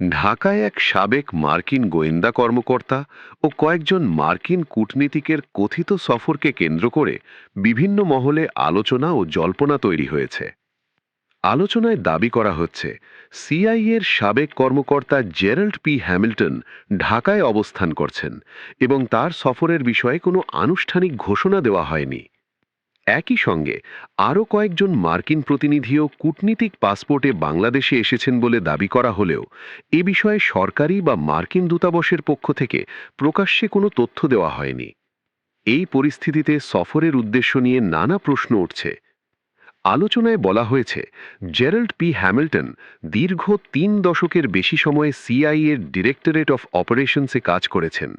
ঢাকায় এক সাবেক মার্কিন গোয়েন্দা কর্মকর্তা ও কয়েকজন মার্কিন কূটনীতিকের কথিত সফরকে কেন্দ্র করে বিভিন্ন মহলে আলোচনা ও জল্পনা তৈরি হয়েছে। আলোচনায় দাবি করা হচ্ছে সিআইএর সাবেক কর্মকর্তা জেরাল্ড পি হ্যামিল্টন ঢাকায় অবস্থান করছেন এবং তার সফরের বিষয়ে কোনো আনুষ্ঠানিক ঘোষণা দেওয়া হয়নি। একই সঙ্গে আরও কয়েকজন মার্কিন প্রতিনিধিও কূটনীতিক পাসপোর্টে বাংলাদেশে এসেছেন বলে দাবি করা হলেও এ বিষয়ে সরকারি বা মার্কিন দূতাবাসের পক্ষ থেকে প্রকাশ্যে কোনো তথ্য দেওয়া হয়নি। এই পরিস্থিতিতে সফরের উদ্দেশ্য নিয়ে নানা প্রশ্ন উঠছে। আলোচনায় বলা হয়েছে জেরাল্ড পি হ্যামিল্টন দীর্ঘ ৩ দশকের বেশি সময় সিআইএর ডিরেক্টরেট অফ অপারেশনসে কাজ করেছেন,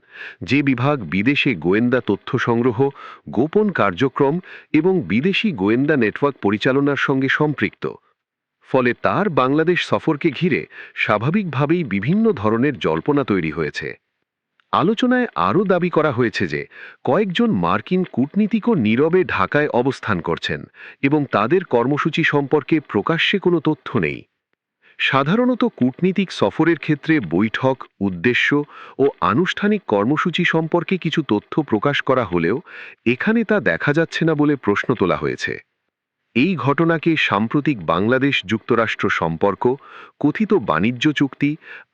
যে বিভাগ বিদেশে গোয়েন্দা তথ্য সংগ্রহ, গোপন কার্যক্রম এবং বিদেশি গোয়েন্দা নেটওয়ার্ক পরিচালনার সঙ্গে সম্পৃক্ত। ফলে তার বাংলাদেশ সফরকে ঘিরে স্বাভাবিকভাবেই বিভিন্ন ধরনের জল্পনা তৈরি হয়েছে। আলোচনায় আরও দাবি করা হয়েছে যে কয়েকজন মার্কিন কূটনীতিকও নীরবে ঢাকায় অবস্থান করছেন এবং তাদের কর্মসূচি সম্পর্কে প্রকাশ্যে কোনো তথ্য নেই। সাধারণত কূটনীতিক সফরের ক্ষেত্রে বৈঠক, উদ্দেশ্য ও আনুষ্ঠানিক কর্মসূচি সম্পর্কে কিছু তথ্য প্রকাশ করা হলেও এখানে তা দেখা যাচ্ছে না বলে প্রশ্ন তোলা হয়েছে। এই ঘটনাকে সাম্প্রতিক বাংলাদেশ যুক্তরাষ্ট্র সম্পর্ক, কথিত বাণিজ্য চুক্তি,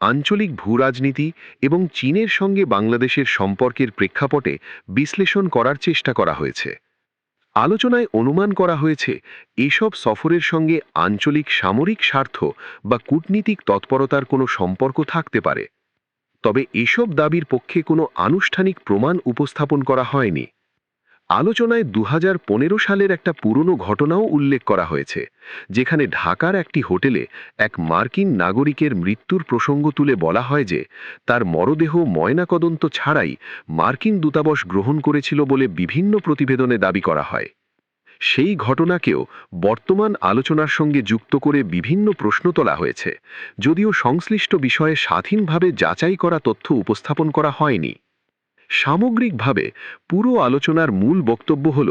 আঞ্চলিক ভূরাজনীতি এবং চীনের সঙ্গে বাংলাদেশের সম্পর্কের প্রেক্ষাপটে বিশ্লেষণ করার চেষ্টা করা হয়েছে। আলোচনায় অনুমান করা হয়েছে এসব সফরের সঙ্গে আঞ্চলিক সামরিক স্বার্থ বা কূটনীতিক তৎপরতার কোনো সম্পর্ক থাকতে পারে। তবে এসব দাবির পক্ষে কোনো আনুষ্ঠানিক প্রমাণ উপস্থাপন করা হয়নি। আলোচনায় ২০১৫ সালের একটা পুরনো ঘটনাও উল্লেখ করা হয়েছে, যেখানে ঢাকার একটি হোটেলে এক মার্কিন নাগরিকের মৃত্যুর প্রসঙ্গ তুলে বলা হয় যে তার মরদেহ ময়নাতদন্ত ছাড়াই মার্কিন দূতাবাস গ্রহণ করেছিল বলে বিভিন্ন প্রতিবেদনে দাবি করা হয়। সেই ঘটনাকেও বর্তমান আলোচনার সঙ্গে যুক্ত করে বিভিন্ন প্রশ্ন তোলা হয়েছে, যদিও সংশ্লিষ্ট বিষয়ে স্বাধীনভাবে যাচাই করা তথ্য উপস্থাপন করা হয়নি। সামগ্রিকভাবে পুরো আলোচনার মূল বক্তব্য হল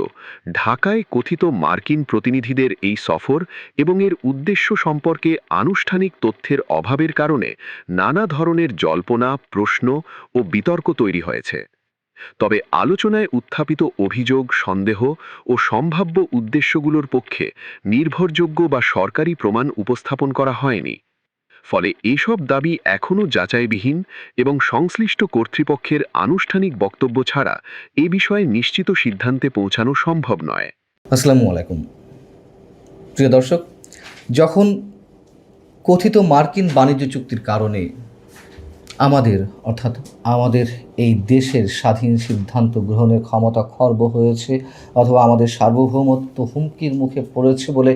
ঢাকায় কথিত মার্কিন প্রতিনিধিদের এই সফর এবং এর উদ্দেশ্য সম্পর্কে আনুষ্ঠানিক তথ্যের অভাবের কারণে নানা ধরনের জল্পনা, প্রশ্ন ও বিতর্ক তৈরি হয়েছে। তবে আলোচনায় উত্থাপিত অভিযোগ, সন্দেহ ও সম্ভাব্য উদ্দেশ্যগুলোর পক্ষে নির্ভরযোগ্য বা সরকারি প্রমাণ উপস্থাপন করা হয়নি। ফলে এসব দাবি এখনও যাচাইবিহীন এবং সংশ্লিষ্ট কর্তৃপক্ষের আনুষ্ঠানিক বক্তব্য ছাড়া এ বিষয়ে নিশ্চিত সিদ্ধান্তে পৌঁছানো সম্ভব নয়। আসসালামু আলাইকুম প্রিয় দর্শক, যখন কথিত মার্কিন বাণিজ্য চুক্তির কারণে আমাদের এই দেশের স্বাধীন সিদ্ধান্ত গ্রহণের ক্ষমতা খর্ব হয়েছে অথবা আমাদের সার্বভৌমত্ব হুমকির মুখে পড়েছে বলে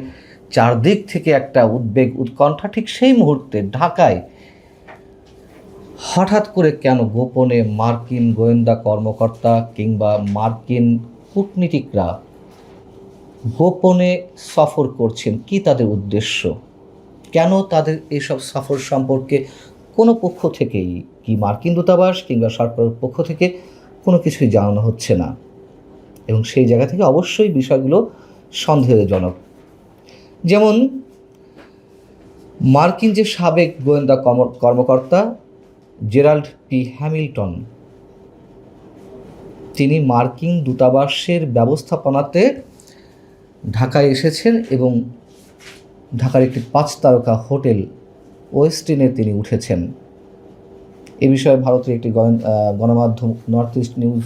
চারদিক থেকে একটা উদ্বেগ, উৎকণ্ঠা, ঠিক সেই মুহূর্তে ঢাকায় হঠাৎ করে কেন গোপনে মার্কিন গোয়েন্দা কর্মকর্তা কিংবা মার্কিন কূটনীতিকরা গোপনে সফর করছেন? কি তাদের উদ্দেশ্য? কেন তাদের এসব সফর সম্পর্কে কোনো পক্ষ থেকেই, কি মার্কিন দূতাবাস কিংবা সরকারের পক্ষ থেকে কোনো কিছুই জানানো হচ্ছে না? এবং সেই জায়গা থেকে অবশ্যই বিষয়গুলো সন্দেহজনক। যেমন মার্কিন যে সাবেক গোয়েন্দা কর্মকর্তা জেরাল্ড পি হ্যামিল্টন, তিনি মার্কিন দূতাবাসের ব্যবস্থাপনাতে ঢাকায় এসেছেন এবং ঢাকার একটি 5 তারকা হোটেল ওয়েস্টিনে তিনি উঠেছেন। এ বিষয়ে ভারতের একটি গণমাধ্যম নর্থ ইস্ট নিউজ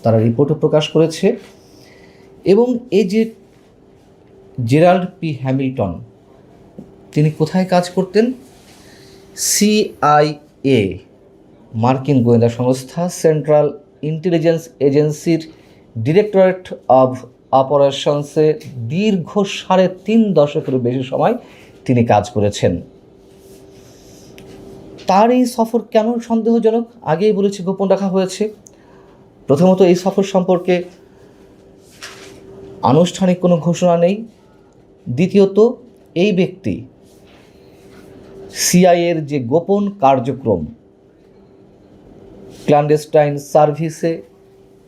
তারা রিপোর্টও প্রকাশ করেছে। এবং এই যে জেরাল্ড পি হ্যামিল্টন, তিনি কোথায় কাজ করতেন? সিআইএ, মার্কিন গোয়েন্দা সংস্থা, সেন্ট্রাল ইন্টেলিজেন্স এজেন্সির ডিরেক্টরেট অব অপারেশনসে দীর্ঘ 3.5 দশকের বেশি সময় তিনি কাজ করেছেন। তার এই সফর কেন সন্দেহজনক? আগেই বলেছি, গোপন রাখা হয়েছে। প্রথমত, এই সফর সম্পর্কে আনুষ্ঠানিক কোনো ঘোষণা নেই। দ্বিতীয়ত, এই ব্যক্তি সিআইএর যে গোপন কার্যক্রম, ক্ল্যান্ডেস্টাইন সার্ভিসে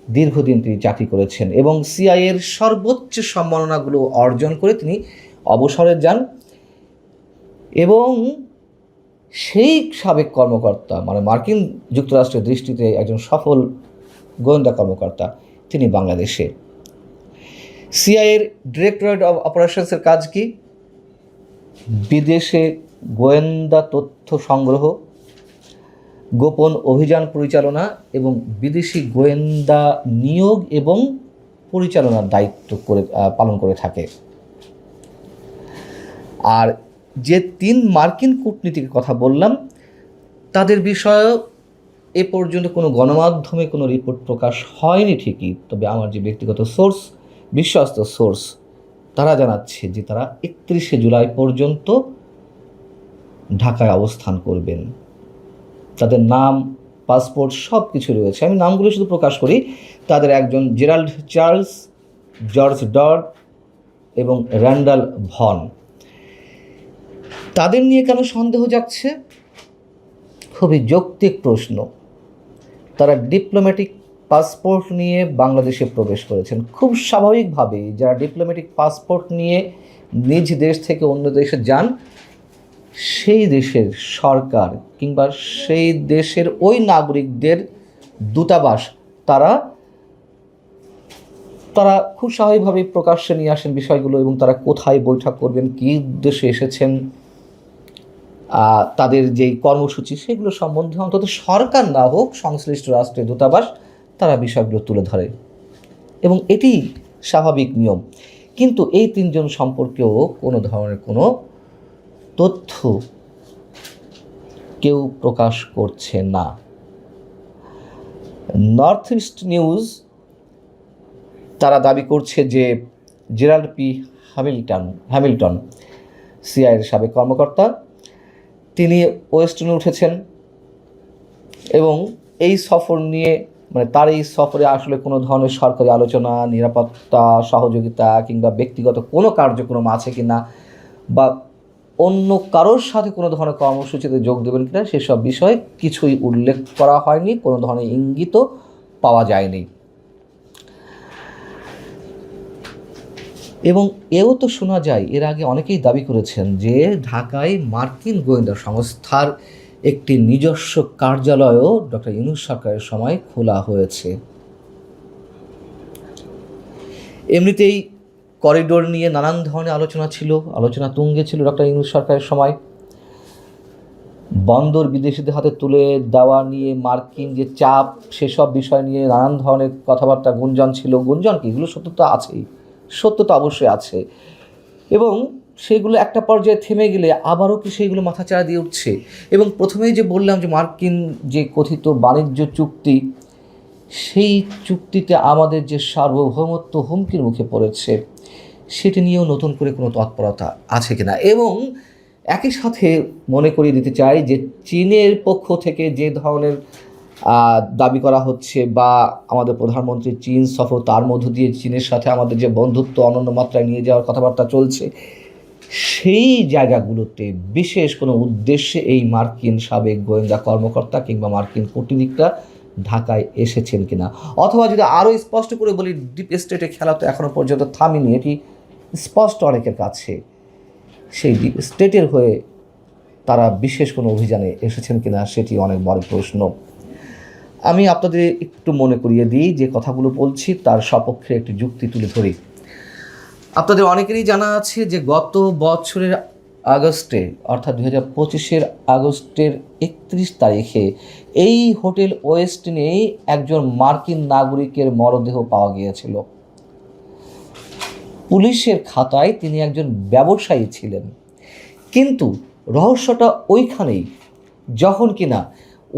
দীর্ঘদিন তিনি চাকরি করেছেন এবং সিআইএর সর্বোচ্চ সম্মাননাগুলো অর্জন করে তিনি অবসরে যান। এবং সেই সাবেক কর্মকর্তা, মানে মার্কিন যুক্তরাষ্ট্রের দৃষ্টিতে একজন সফল গোয়েন্দা কর্মকর্তা, তিনি বাংলাদেশে। সিআইএর ডিরেক্টরেট অফ অপারেশনসের কাজ কি? বিদেশে গোয়েন্দা তথ্য সংগ্রহ, গোপন অভিযান পরিচালনা এবং বিদেশি গোয়েন্দা নিয়োগ এবং পরিচালনার দায়িত্ব পালন করে থাকে। আর যে 3 মার্কিন কূটনীতিকের কথা বললাম, তাদের বিষয়ে এ পর্যন্ত কোনো গণমাধ্যমে কোনো রিপোর্ট প্রকাশ হয়নি ঠিকই, তবে আমার যে ব্যক্তিগত সোর্স, বিশ্বস্ত সোর্স, তারা জানাচ্ছে যে তারা 31শে জুলাই পর্যন্ত ঢাকায় অবস্থান করবেন। তাদের নাম, পাসপোর্ট সব কিছু রয়েছে। আমি নামগুলো শুধু প্রকাশ করি। তাদের একজন জেরাল্ড চার্লস, জর্জ ডড এবং র্যান্ডাল ভন। তাদের নিয়ে কেন সন্দেহ যাচ্ছে? খুবই যৌক্তিক প্রশ্ন। তারা ডিপ্লোম্যাটিক পাসপোর্ট নিয়ে বাংলাদেশে প্রবেশ করেছেন। খুব স্বাভাবিকভাবেই যারা ডিপ্লোম্যাটিক পাসপোর্ট নিয়ে নিজ দেশ থেকে অন্য দেশে যান, সেই দেশের সরকার কিংবা সেই দেশের ওই নাগরিকদের দূতাবাস তারা খুব স্বাভাবিকভাবেই প্রকাশ্যে নিয়ে আসেন বিষয়গুলো, এবং তারা কোথায় বৈঠক করবেন, কী উদ্দেশ্যে এসেছেন, তাদের যেই কর্মসূচি, সেগুলো সম্বন্ধে অন্তত সরকার না হোক সংশ্লিষ্ট রাষ্ট্রের দূতাবাস তারা বিষয়গুলো তুলে ধরে, এবং এটি স্বাভাবিক নিয়ম। কিন্তু এই 3 জন সম্পর্কেও কোনো ধরনের কোনো তথ্য কেউ প্রকাশ করছে না। নর্থ ইস্ট নিউজ তারা দাবি করছে যে জেরাল্ড পি হ্যামিল্টন, সিআইএর সাবেক কর্মকর্তা, তিনি ওয়েস্টার্নে উঠেছেন এবং এই সফর নিয়ে, মানে তার এই সফরে আসলে কোনো ধরনের সরকারি আলোচনা, নিরাপত্তা সহযোগিতা কিংবা ব্যক্তিগত কোনো কার্যক্রম আছে কিনা, বা অন্য কারোর সাথে কোনো ধরনের কর্মসূচিতে যোগ দেবেন কিনা, সেসব বিষয়ে কিছুই উল্লেখ করা হয়নি, কোনো ধরনের ইঙ্গিতও পাওয়া যায়নি। এবং এও তো শোনা যায়, এর আগে অনেকেই দাবি করেছেন যে ঢাকায় মার্কিন গোয়েন্দা সংস্থার একটি নিজস্ব কার্যালয়ও ডক্টর ইউনূস সরকারের সময় খোলা হয়েছে। এমনিতেই করিডোর নিয়ে নানান ধরনের আলোচনা তুঙ্গে ছিল ডক্টর ইউনূস সরকারের সময়। বন্দর বিদেশিদের হাতে তুলে দেওয়া নিয়ে মার্কিন যে চাপ, সেসব বিষয় নিয়ে নানান ধরনের কথাবার্তা, গুঞ্জন ছিল। গুঞ্জন কি, এগুলো সত্যতা আছেই, সত্যতা অবশ্যই আছে, এবং সেগুলো একটা পর্যায়ে থেমে গেলে আবারও কি সেইগুলো মাথাচাড়া দিয়ে উঠছে। এবং প্রথমেই যে বললাম যে মার্কিন যে কথিত বাণিজ্য চুক্তি, সেই চুক্তিতে আমাদের যে সার্বভৌমত্ব হুমকির মুখে পড়েছে, সেটি নিয়েও নতুন করে কোনো তৎপরতা আছে কিনা। এবং একই সাথে মনে করিয়ে দিতে চাই যে চীনের পক্ষ থেকে যে ধরনের দাবি করা হচ্ছে, বা আমাদের প্রধানমন্ত্রীর চীন সফর, তার মধ্য দিয়ে চীনের সাথে আমাদের যে বন্ধুত্ব অনন্য মাত্রায় নিয়ে যাওয়ার কথাবার্তা চলছে, সেই জায়গাগুলোতে বিশেষ কোনো উদ্দেশ্যে এই মার্কিন সাবেক গোয়েন্দা কর্মকর্তা কিংবা মার্কিন কূটনীতিকরা ঢাকায় এসেছেন কিনা। অথবা যদি আরও স্পষ্ট করে বলি, ডিপ স্টেটের খেলা তো এখনও পর্যন্ত থামেনি, এটি স্পষ্ট অনেকের কাছে। সেই ডিপ স্টেটের হয়ে তারা বিশেষ কোনো অভিযানে এসেছেন কিনা, সেটি অনেক বড় প্রশ্ন। আমি আপনাদের একটু মনে করিয়ে দিই, যে কথাগুলো বলছি তার সপক্ষে একটি যুক্তি তুলে ধরি। আপনাদের অনেকেরই জানা আছে যে গত বছরের আগস্টে, অর্থাৎ 2025-এর আগস্টের 31 তারিখে এই হোটেল ওয়েস্টিনেই একজন মার্কিন নাগরিকের মরদেহ পাওয়া গিয়েছিল। পুলিশের খাতায় তিনি একজন ব্যবসায়ী ছিলেন, কিন্তু রহস্যটা ওইখানেই, যখন কিনা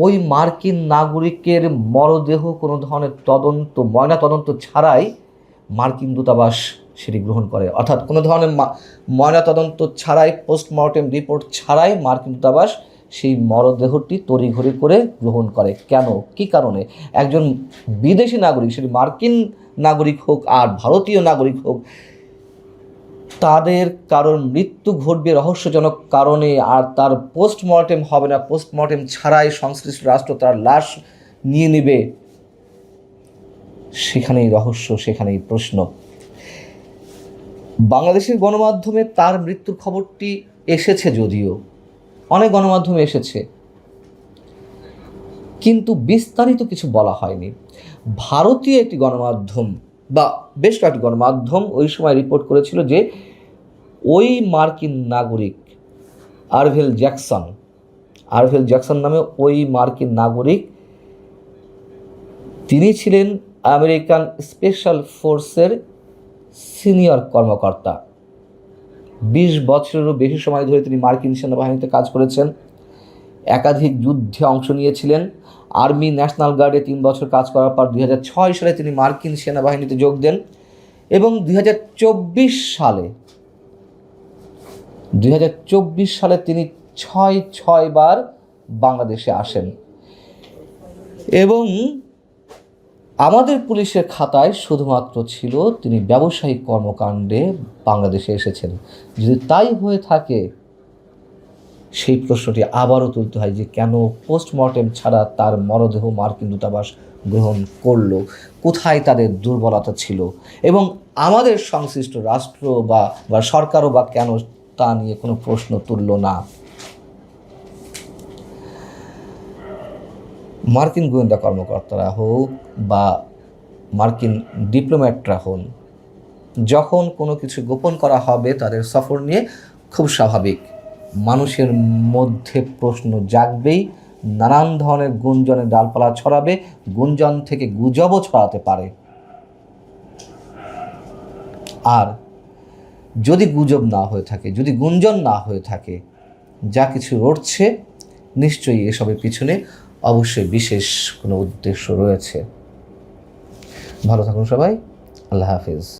ওই মার্কিন নাগরিকের মরদেহ কোনো ধরনের ময়না তদন্ত ছাড়াই মার্কিন দূতাবাস সেটি গ্রহণ করে। অর্থাৎ কোনো ধরনের ময়না তদন্ত ছাড়াই, পোস্টমর্টেম রিপোর্ট ছাড়াই মার্কিন দূতাবাস সেই মরদেহটি তড়িঘড়ি করে গ্রহণ করে। কেন, কী কারণে? একজন বিদেশি নাগরিক, সেটি মার্কিন নাগরিক হোক আর ভারতীয় নাগরিক হোক, তাদের কারোর মৃত্যু ঘটবে রহস্যজনক কারণে, আর তার পোস্টমর্টেম হবে না, পোস্টমর্টেম ছাড়াই সংশ্লিষ্ট রাষ্ট্র তার লাশ নিয়ে নেবে, সেখানেই রহস্য, সেখানেই প্রশ্ন। বাংলাদেশের গণমাধ্যমে তার মৃত্যুর খবরটি এসেছে যদিও, অনেক গণমাধ্যমে এসেছে, কিন্তু বিস্তারিত কিছু বলা হয়নি। ভারতীয় একটি গণমাধ্যম বা বেশ কয়েকটি গণমাধ্যম ওই সময় রিপোর্ট করেছিল যে ওই মার্কিন নাগরিক আরভেল জ্যাকসন নামে ওই মার্কিন নাগরিক, তিনি ছিলেন আমেরিকান স্পেশাল ফোর্সের সিনিয়র কর্মকর্তা। 20 বছরেরও বেশি সময় ধরে তিনি মার্কিন সেনাবাহিনীতে কাজ করেছেন, একাধিক যুদ্ধে অংশ নিয়েছিলেন। আর্মি ন্যাশনাল গার্ডে 3 বছর কাজ করার পর 2006 সালে তিনি মার্কিন সেনাবাহিনীতে যোগ দেন এবং 2024 সালে তিনি 6 বার বাংলাদেশে আসেন এবং আমাদের পুলিশের খাতায় শুধুমাত্র ছিল তিনি ব্যবসায়িক কর্মকাণ্ডে বাংলাদেশে এসেছেন। যদি তাই হয়ে থাকে, সেই প্রশ্নটি আবারও তুলতে হয় যে কেন পোস্টমর্টেম ছাড়া তার মরদেহ মার্কিন দূতাবাস গ্রহণ করলো, কোথায় তাদের দুর্বলতা ছিল, এবং আমাদের সংশ্লিষ্ট রাষ্ট্র বা সরকারও বা কেন তা নিয়ে কোনো প্রশ্ন তুলল না। মার্কিন গোয়েন্দা কর্মকর্তারা হোক বা মার্কিন ডিপ্লোম্যাটরা হন, যখন কোনো কিছু গোপন করা হবে তাদের সফর নিয়ে, খুব স্বাভাবিক মানুষের মধ্যে প্রশ্ন জাগবেই, নানান ধরনের গুঞ্জনের ডালপালা ছড়াবে, গুঞ্জন থেকে গুজবও ছড়াতে পারে। আর যদি গুজব না হয়ে থাকে, যদি গুঞ্জন না হয়ে থাকে, যা কিছু রটছে নিশ্চয়ই এসবের পিছনে অবশ্যই বিশেষ কোনো উদ্দেশ্য রয়েছে। ভালো থাকুন সবাই, আল্লাহ হাফেজ।